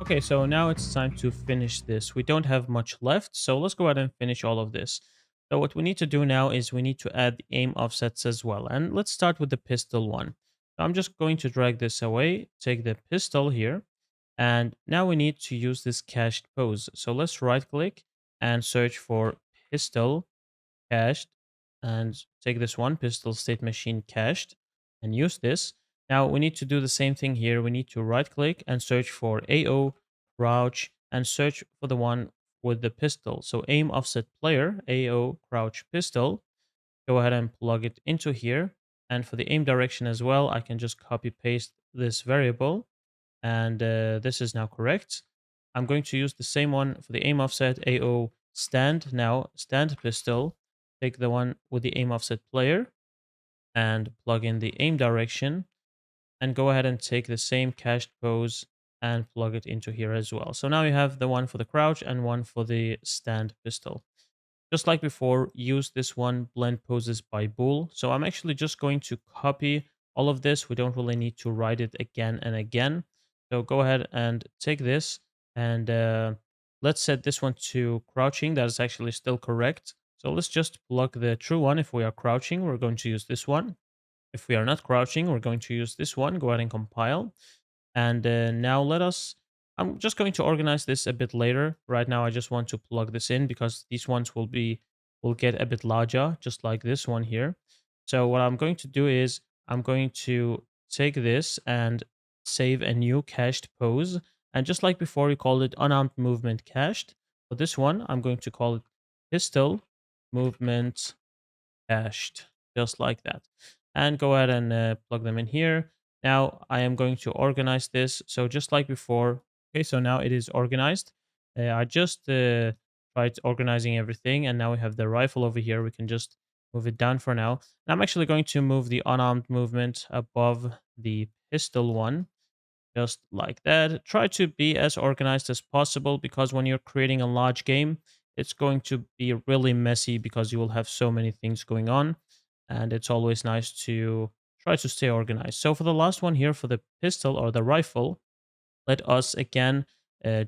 Okay, so now it's time to finish this. We don't have much left, so let's go ahead and finish all of this. So what we need to do now is we need to add the aim offsets as well. And let's start with the pistol one. So I'm just going to drag this away, take the pistol here, and now we need to use this cached pose. So let's right click and search for pistol cached and take this one pistol state machine cached and use this. Now we need to do the same thing here. We need to right click and search for AO crouch and search for the one with the pistol. So aim offset player AO crouch pistol. Go ahead and plug it into here. And for the aim direction as well, I can just copy paste this variable and this is now correct. I'm going to use the same one for the aim offset AO stand. Now stand pistol, take the one with the aim offset player and plug in the aim direction and go ahead and take the same cached pose and plug it into here as well. So now you have the one for the crouch and one for the stand pistol. Just like before, use this one blend poses by bool. So I'm actually just going to copy all of this. We don't really need to write it again and again. So go ahead and take this and let's set this one to crouching. That is actually still correct. So let's just plug the true one. If we are crouching, we're going to use this one. If we are not crouching, we're going to use this one. Go ahead and compile. And now I'm just going to organize this a bit later. Right now, I just want to plug this in because these ones will get a bit larger, just like this one here. So what I'm going to do is I'm going to take this and save a new cached pose. And just like before, we called it unarmed movement cached. For this one, I'm going to call it pistol movement cached, just like that. And go ahead and plug them in here. Now I am going to organize this. So just like before, okay, so now it is organized. I just tried organizing everything and now we have the rifle over here. We can just move it down for now. And I'm actually going to move the unarmed movement above the pistol one just like that. Try to be as organized as possible because when you're creating a large game, it's going to be really messy because you will have so many things going on. And it's always nice to try to stay organized. So for the last one here, for the pistol or the rifle, let us again,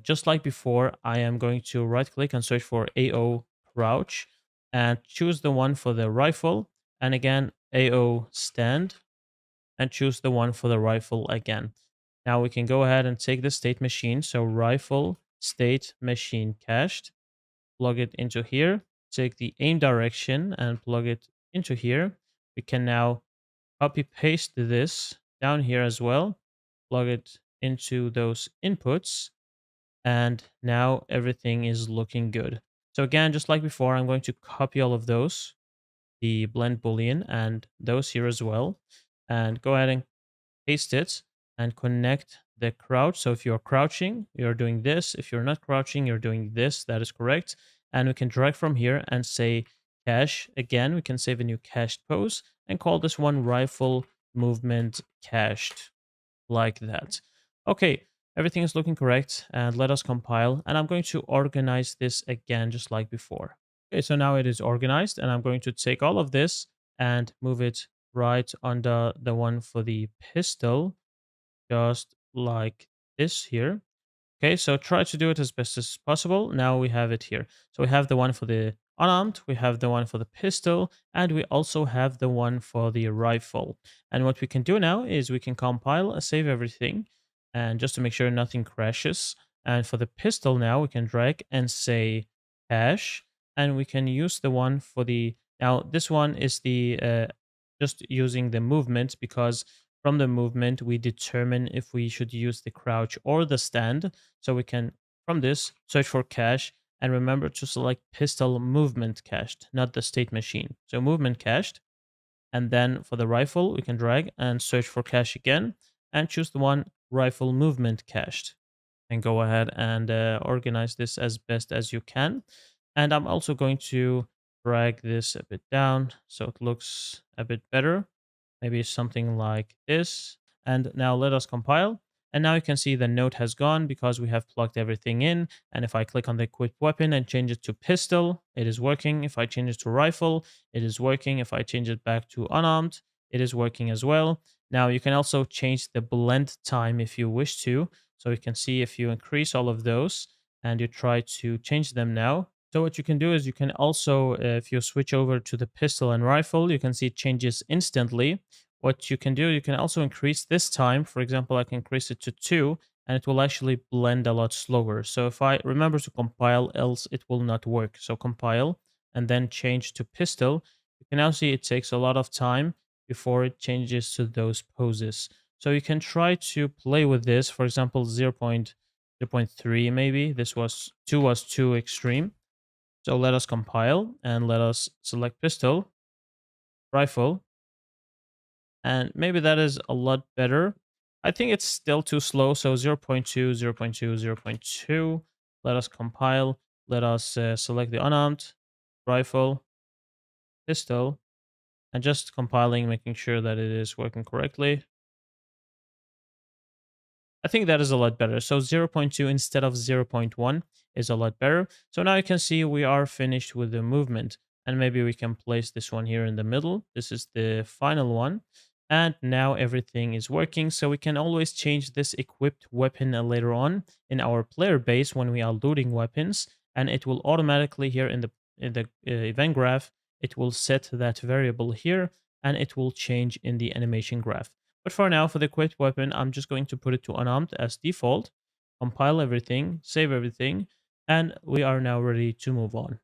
just like before, I am going to right click and search for AO crouch and choose the one for the rifle. And again, AO stand and choose the one for the rifle again. Now we can go ahead and take the state machine. So rifle state machine cached, plug it into here, take the aim direction and plug it into here. We can now copy paste this down here as well, plug it into those inputs, and now everything is looking good. So again, just like before, I'm going to copy all of those, the blend boolean and those here as well, and go ahead and paste it and connect the crouch. So if you're crouching, you're doing this. If you're not crouching, you're doing this. That is correct. And we can drag from here and say cache. Again, we can save a new cached pose and call this one rifle movement cached like that. Okay, everything is looking correct and let us compile. And I'm going to organize this again, just like before. Okay, so now it is organized and I'm going to take all of this and move it right under the one for the pistol, just like this here. Okay, so try to do it as best as possible. Now we have it here. So we have the one for the unarmed, we have the one for the pistol, and we also have the one for the rifle. And what we can do now is we can compile, save everything, and just to make sure nothing crashes. And for the pistol now, we can drag and say hash, and we can use the one for the, now this one is the, just using the movement because from the movement, we determine if we should use the crouch or the stand. So we can, from this, search for cache and remember to select pistol movement cached, not the state machine. So movement cached. And then for the rifle, we can drag and search for cache again and choose the one rifle movement cached. And go ahead and organize this as best as you can. And I'm also going to drag this a bit down so it looks a bit better. Maybe something like this. And now let us compile. And now you can see the note has gone because we have plugged everything in. And if I click on the equipped weapon and change it to pistol, it is working. If I change it to rifle, it is working. If I change it back to unarmed, it is working as well. Now you can also change the blend time if you wish to. So you can see if you increase all of those and you try to change them now. So what you can do is you can also, if you switch over to the pistol and rifle, you can see it changes instantly. What you can do, you can also increase this time. For example, I can increase it to 2 and it will actually blend a lot slower. So if I remember to compile, else it will not work. So compile and then change to pistol. You can now see it takes a lot of time before it changes to those poses. So you can try to play with this. For example, 0.3 maybe. This was 2 was too extreme. So let us compile and let us select pistol, rifle, and maybe that is a lot better. I think it's still too slow, so 0.2, 0.2, 0.2. Let us compile. Let us select the unarmed, rifle, pistol, and just compiling, making sure that it is working correctly. I think that is a lot better. So zero point 0.2 instead of zero point 0.1 is a lot better. So now you can see we are finished with the movement. And maybe we can place this one here in the middle. This is the final one. And now everything is working. So we can always change this equipped weapon later on in our player base when we are looting weapons. And it will automatically here in the event graph, it will set that variable here and it will change in the animation graph. But for now, for the equipped weapon, I'm just going to put it to unarmed as default, compile everything, save everything, and we are now ready to move on.